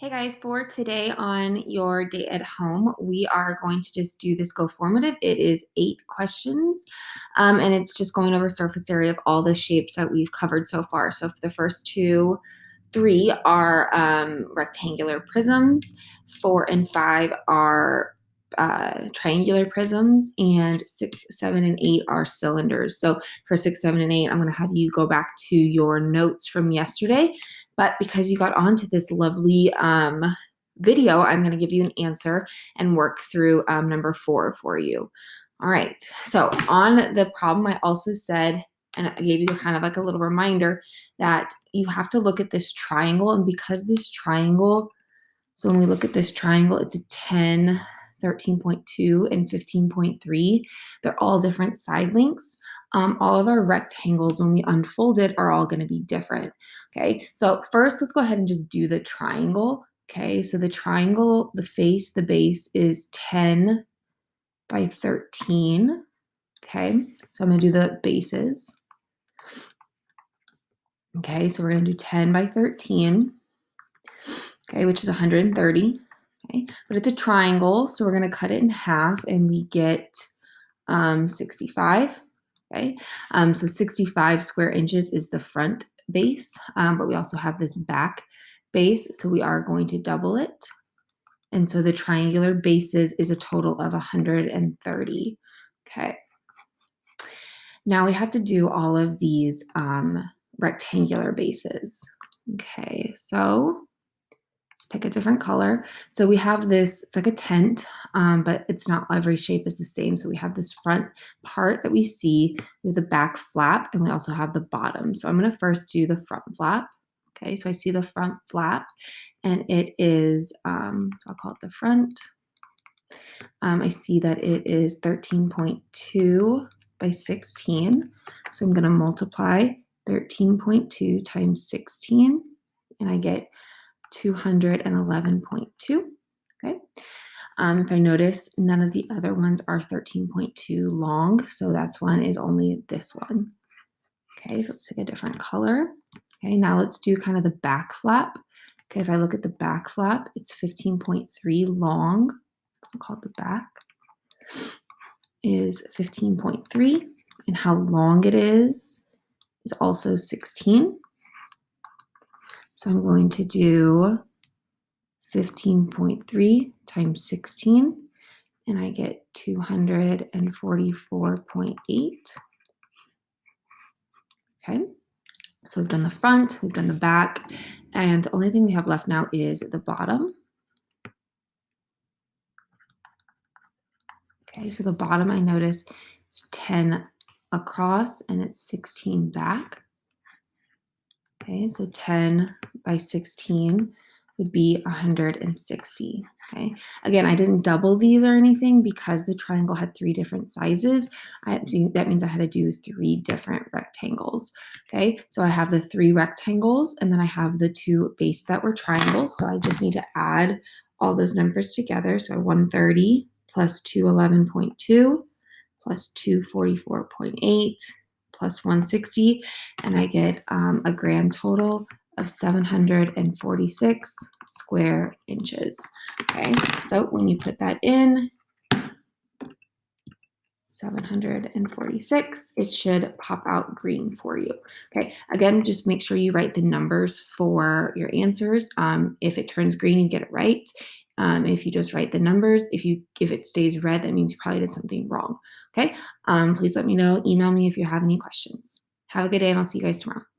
Hey guys, for today on your day at home, we are going to just do this Go Formative. It is 8 questions, and it's just going over surface area of all the shapes that we've covered so far. So for the first three are rectangular prisms, 4 and 5 are triangular prisms, and 6, 7, and 8 are cylinders. So for 6, 7, and 8, I'm going to have you go back to your notes from yesterday. But because you got onto this lovely video, I'm going to give you an answer and work through number 4 for you. All right. So on the problem, I also said, and I gave you kind of like a little reminder that you have to look at this triangle. And because this triangle, so when we look at this triangle, it's a 10, 13.2, and 15.3. They're all different side lengths. All of our rectangles, when we unfold it, are all going to be different. Okay, so first let's go ahead and just do the triangle. Okay, so the triangle, the face, the base is 10 by 13. Okay, so I'm going to do the bases. Okay, so we're going to do 10 by 13. Okay, which is 130. Okay, but it's a triangle, so we're going to cut it in half and we get 65. Okay, so 65 square inches is the front base, but we also have this back base, so we are going to double it. And so the triangular bases is a total of 130. Okay. Now we have to do all of these rectangular bases. Okay, so let's pick a different color. So we have this, it's like a tent, but it's not every shape is the same. So we have this front part that we see with the back flap, and we also have the bottom. So I'm going to first do the front flap. Okay, so I see the front flap, and it is, so I'll call it the front. I see that it is 13.2 by 16. So I'm going to multiply 13.2 times 16, and I get 211.2. Okay. If I notice, none of the other ones are 13.2 long, so that's one is only this one. Okay, so let's pick a different color. Okay, now let's do kind of the back flap. Okay, if I look at the back flap, it's 15.3 long. I'll call it the back is 15.3, and how long it is also 16. So I'm going to do 15.3 times 16, and I get 244.8. Okay, so we've done the front, we've done the back, and the only thing we have left now is the bottom. Okay, so the bottom, I notice it's 10 across and it's 16 back. Okay, so 10 by 16 would be 160. Okay, again, I didn't double these or anything because the triangle had 3 different sizes. That means I had to do 3 different rectangles. Okay, so I have the 3 rectangles and then I have the 2 base that were triangles. So I just need to add all those numbers together. So 130 plus 211.2 plus 244.8 plus 160, and I get a grand total of 746 square inches. Okay, so when you put that in, 746, it should pop out green for you. Okay, again, just make sure you write the numbers for your answers. If it turns green, you get it right. If you just write the numbers, if it stays red, that means you probably did something wrong. Okay, please let me know. Email me if you have any questions. Have a good day, and I'll see you guys tomorrow.